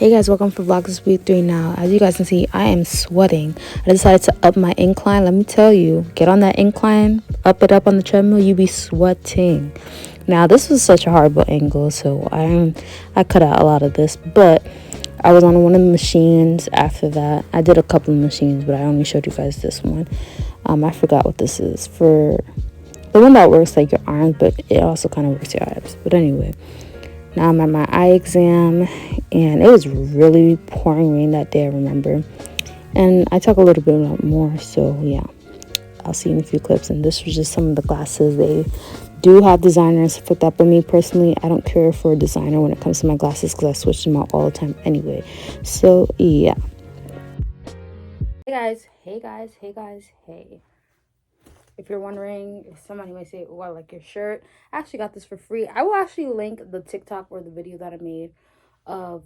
Hey guys, welcome for Vlogmas week 3 now. As you guys can see, I am sweating. I decided to up my incline. Let me tell you, get on that incline, up it up on the treadmill, you be sweating. Now, this was such a horrible angle, so I cut out a lot of this, but I was on one of the machines after that. I did a couple of machines, but I only showed you guys this one. I forgot what this is. For the one that works like your arms, but it also kind of works your abs. But anyway, now I'm at my eye exam, and it was really pouring rain that day, I remember. And I talk a little bit more, so yeah, I'll see you in a few clips. And this was just some of the glasses. They do have designers for that, but me personally, I don't care for a designer when it comes to my glasses because I switch them out all the time anyway. So yeah. Hey guys. If you're wondering, if somebody might say, oh, I like your shirt, I actually got this for free. I will actually link the TikTok or the video that I made of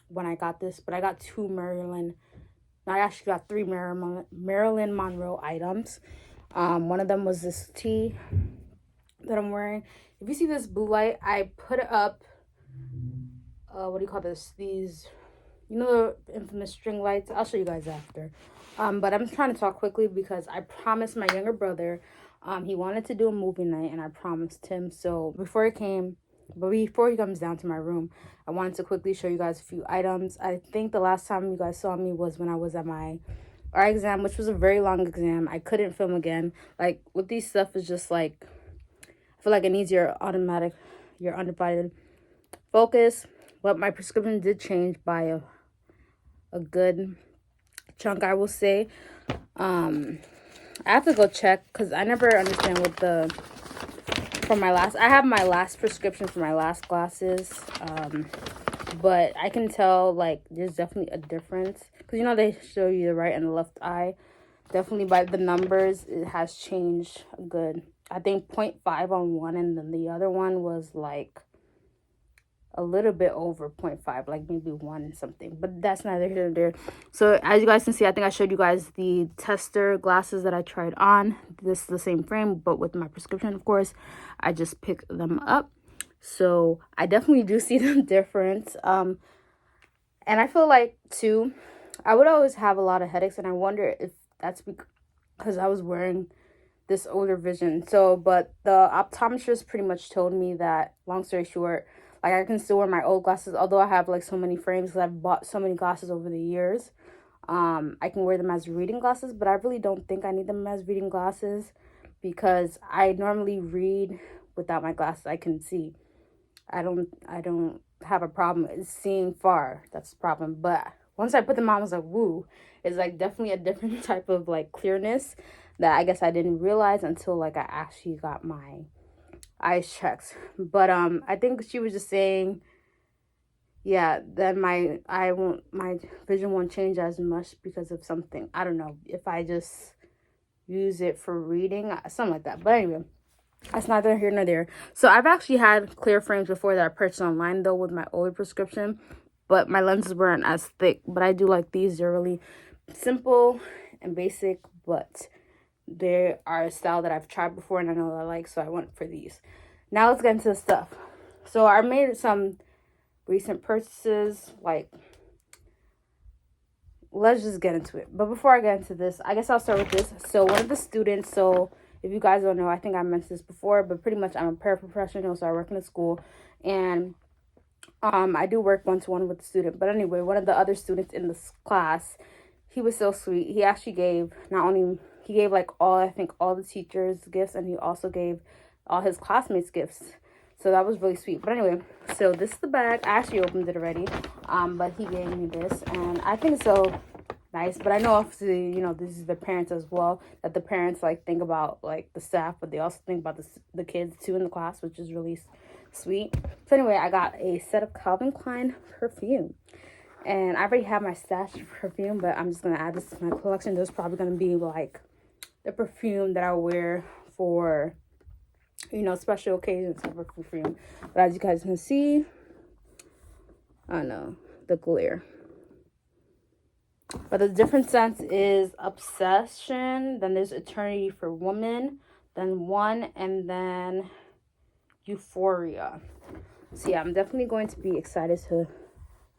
when I got this, but I got two Marilyn. I actually got three Marilyn Monroe items. One of them was this tee that I'm wearing. If you see this blue light, I put it up. What do you call this? These, you know, the infamous string lights. I'll show you guys after. But I'm trying to talk quickly because I promised my younger brother, he wanted to do a movie night, and I promised him. So before he comes down to my room, I wanted to quickly show you guys a few items. I think the last time you guys saw me was when I was at my art exam, which was a very long exam. I couldn't film again. Like, with these stuff, is just like, I feel like it needs your undivided focus. But my prescription did change by a good chunk, I will say. I have to go check because I never understand what I have my last prescription for my last glasses, but I can tell, like, there's definitely a difference because, you know, they show you the right and the left eye. Definitely by the numbers, it has changed good. I think 0.5 on one, and then the other one was like a little bit over 0.5, like maybe 1 something, but that's neither here nor there. So as you guys can see, I think I showed you guys the tester glasses that I tried on. This is the same frame, but with my prescription, of course. I just picked them up, so I definitely do see the difference. And I feel like too, I would always have a lot of headaches, and I wonder if that's because I was wearing this older vision. So, but the optometrist pretty much told me that, long story short, like, I can still wear my old glasses, although I have like so many frames because I've bought so many glasses over the years. I can wear them as reading glasses, but I really don't think I need them as reading glasses because I normally read without my glasses. I can see. I don't have a problem seeing far. That's the problem. But once I put them on, I was like, woo. It's like definitely a different type of like clearness that I guess I didn't realize until like I actually got my eyes checked. But I think she was just saying, yeah, that my vision won't change as much because of something. I don't know if I just use it for reading, something like that. But anyway, that's neither here nor there. So I've actually had clear frames before that I purchased online though with my older prescription, but my lenses weren't as thick. But I do like these. They're really simple and basic, but they are a style that I've tried before and I know I like, so I went for these. Now let's get into the stuff. So I made some recent purchases. Like, let's just get into it. But before I get into this, I guess I'll start with this. So one of the students, so if you guys don't know, I think I mentioned this before, but pretty much I'm a paraprofessional, so I work in a school, and I do work one-to-one with the student. But anyway, one of the other students in this class, he was so sweet. He actually gave like all the teachers gifts, and he also gave all his classmates gifts. So that was really sweet. But anyway, so this is the bag. I actually opened it already, but he gave me this, and I think it's so nice. But I know, obviously, you know, this is the parents as well, that the parents like think about like the staff, but they also think about the kids too in the class, which is really sweet. So anyway, I got a set of Calvin Klein perfume, and I already have my stash of perfume, but I'm just gonna add this to my collection. There's probably gonna be like the perfume that I wear for, you know, special occasions of perfume. But as you guys can see, I know the glare, but the different scents is Obsession, then there's Eternity for Woman, then One, and then Euphoria. So yeah, I'm definitely going to be excited to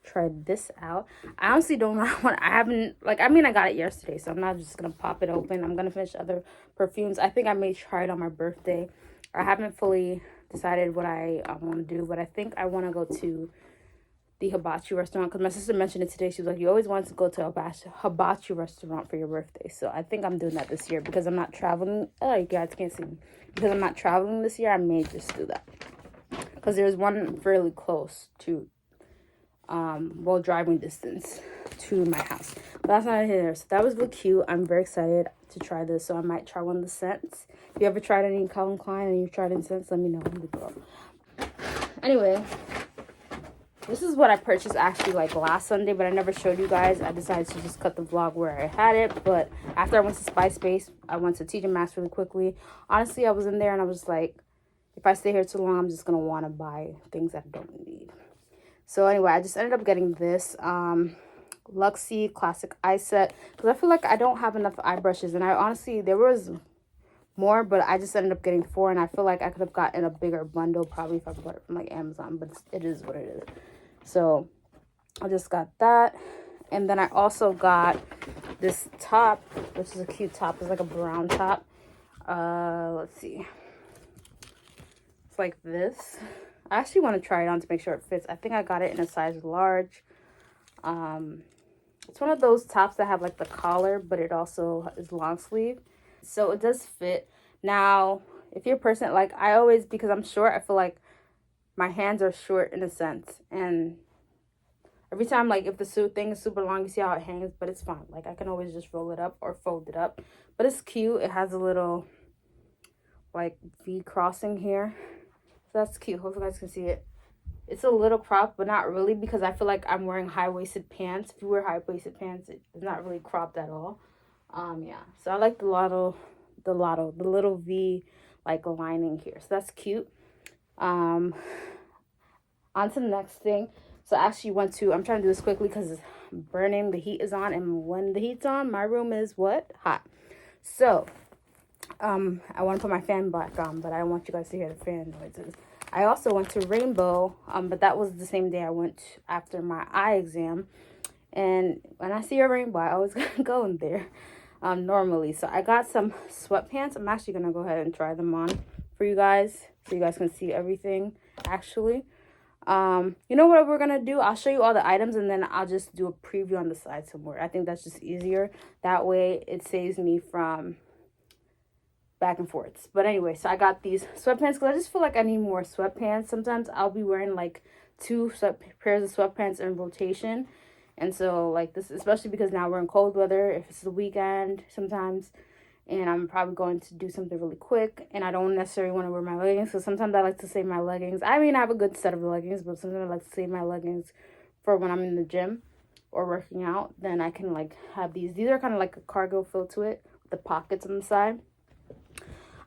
try this out. I honestly don't know what I haven't, like, I mean, I got it yesterday, so I'm not just gonna pop it open. I'm gonna finish other perfumes. I think I may try it on my birthday. I haven't fully decided what I want to do, but I think I want to go to the hibachi restaurant, because my sister mentioned it today. She was like, you always wanted to go to a hibachi restaurant for your birthday. So I think I'm doing that this year, because I'm not traveling. Oh, you guys can't see me. Because I'm not traveling this year, I may just do that, because there's one fairly close to well, driving distance to my house. But that's not here. So that was really cute. I'm very excited to try this, so I might try one of the scents. If you ever tried any Calvin Klein and you've tried any scents, let me know in the below. Anyway, this is what I purchased actually like last Sunday, but I never showed you guys. I decided to just cut the vlog where I had it. But after I went to Spice Base, I went to TJ Maxx really quickly. Honestly, I was in there and I was like, if I stay here too long, I'm just going to want to buy things that I don't need. So anyway, I just ended up getting this Luxie Classic Eye Set, because I feel like I don't have enough eye brushes. And I honestly, there was more, but I just ended up getting 4, and I feel like I could have gotten a bigger bundle probably if I bought it from like Amazon, but it is what it is. So I just got that. And then I also got this top, which is a cute top. It's like a brown top. Let's see. It's like this. I actually want to try it on to make sure it fits. I think I got it in a size large. It's one of those tops that have like the collar, but it also is long sleeve. So it does fit. Now, if you're a person, like I always, because I'm short, I feel like my hands are short in a sense. And every time, like if the suit thing is super long, you see how it hangs, but it's fine. Like I can always just roll it up or fold it up. But it's cute. It has a little like V crossing here. So that's cute. Hopefully you guys can see it. It's a little cropped, but not really, because I feel like I'm wearing high-waisted pants. If you wear high-waisted pants, it's not really cropped at all. Yeah. So I like the little V like lining here. So that's cute. On to the next thing. So I actually went to, I'm trying to do this quickly because it's burning. The heat is on, and when the heat's on, my room is what? Hot. So I want to put my fan back on, but I don't want you guys to hear the fan noises. I also went to Rainbow, but that was the same day I went after my eye exam. And when I see a rainbow, I always go in there normally. So I got some sweatpants. I'm actually going to go ahead and try them on for you guys, so you guys can see everything, actually. You know what we're going to do? I'll show you all the items, and then I'll just do a preview on the side somewhere. I think that's just easier. That way, it saves me from back and forths. But anyway, so I got these sweatpants because I just feel like I need more sweatpants. Sometimes I'll be wearing like 2 pairs of sweatpants in rotation, and so like this, especially because now we're in cold weather, if it's the weekend sometimes, and I'm probably going to do something really quick, and I don't necessarily want to wear my leggings, so sometimes I like to save my leggings. I mean, I have a good set of leggings, but sometimes I like to save my leggings for when I'm in the gym or working out. Then I can like have these are kind of like a cargo feel to it with the pockets on the side.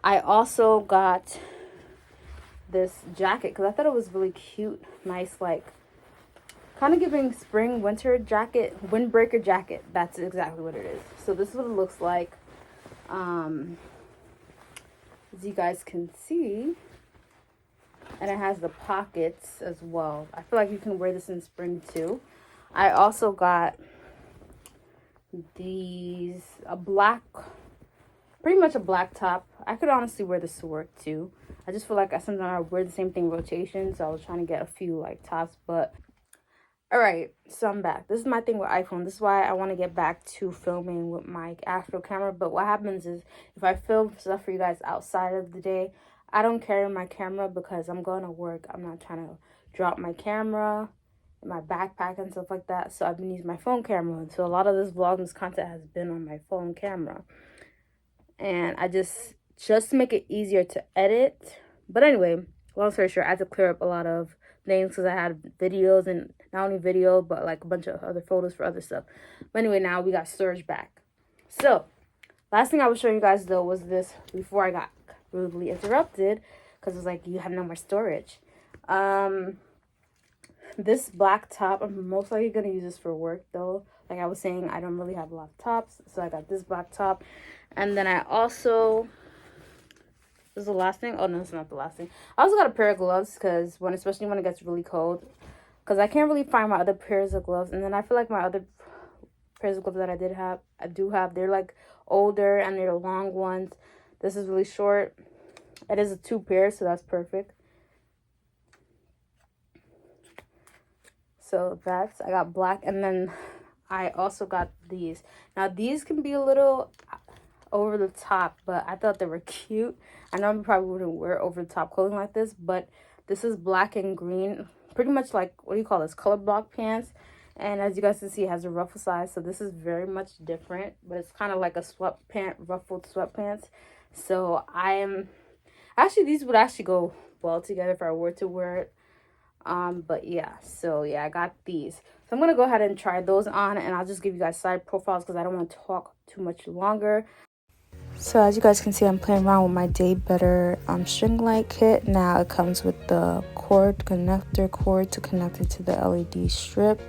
I also got this jacket because I thought it was really cute, nice, like kind of giving spring winter jacket, windbreaker jacket. That's exactly what it is. So this is what it looks like. As you guys can see, and it has the pockets as well. I feel like you can wear this in spring too. I also got these, pretty much a black top. I could honestly wear this to work too. I just feel like sometimes I wear the same thing rotation, so I was trying to get a few like tops. But all right, so I'm back. This is my thing with iPhone. This is why I want to get back to filming with my actual camera. But what happens is, if I film stuff for you guys outside of the day, I don't carry my camera because I'm going to work. I'm not trying to drop my camera in my backpack and stuff like that. So I've been using my phone camera. And so a lot of this Vlogmas content has been on my phone camera. And I just to make it easier to edit. But anyway, long story short, I had to clear up a lot of things because I had videos, and not only video, but like a bunch of other photos for other stuff. But anyway, now we got storage back. So last thing I was showing you guys though was this, before I got rudely interrupted, because it was like, you have no more storage. This black top, I'm most likely gonna use this for work though. Like I was saying, I don't really have a lot of tops, so I got this black top. And then I also, this is the last thing. Oh no, it's not the last thing. I also got a pair of gloves because especially when it gets really cold, because I can't really find my other pairs of gloves. And then I feel like my other pairs of gloves that I do have, they're like older and they're long ones. This is really short. It is a 2 pair, so that's perfect. So that's, I got black, and then I also got these. Now these can be a little over the top, but I thought they were cute. I know I probably wouldn't wear over the top clothing like this, but this is black and green, pretty much like, what do you call this, color block pants. And as you guys can see, it has a ruffle size, so this is very much different, but it's kind of like a ruffled sweatpants. So I am actually, these would actually go well together if I were to wear it. But yeah, so yeah, I got these. So I'm gonna go ahead and try those on, and I'll just give you guys side profiles because I don't want to talk too much longer. So as you guys can see, I'm playing around with my Daybetter string light kit. Now it comes with the connector cord to connect it to the LED strip.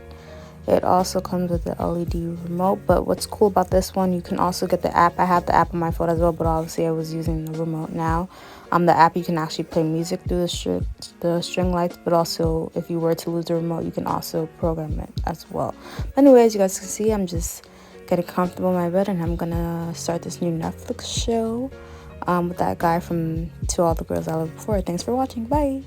It also comes with the LED remote, but what's cool about this one, you can also get the app. I have the app on my phone as well, but obviously I was using the remote now. The app, you can actually play music through the string lights, but also if you were to lose the remote, you can also program it as well. Anyways, you guys can see I'm just getting comfortable in my bed, and I'm gonna start this new Netflix show with that guy from To All the Girls I Loved Before. Thanks for watching. Bye.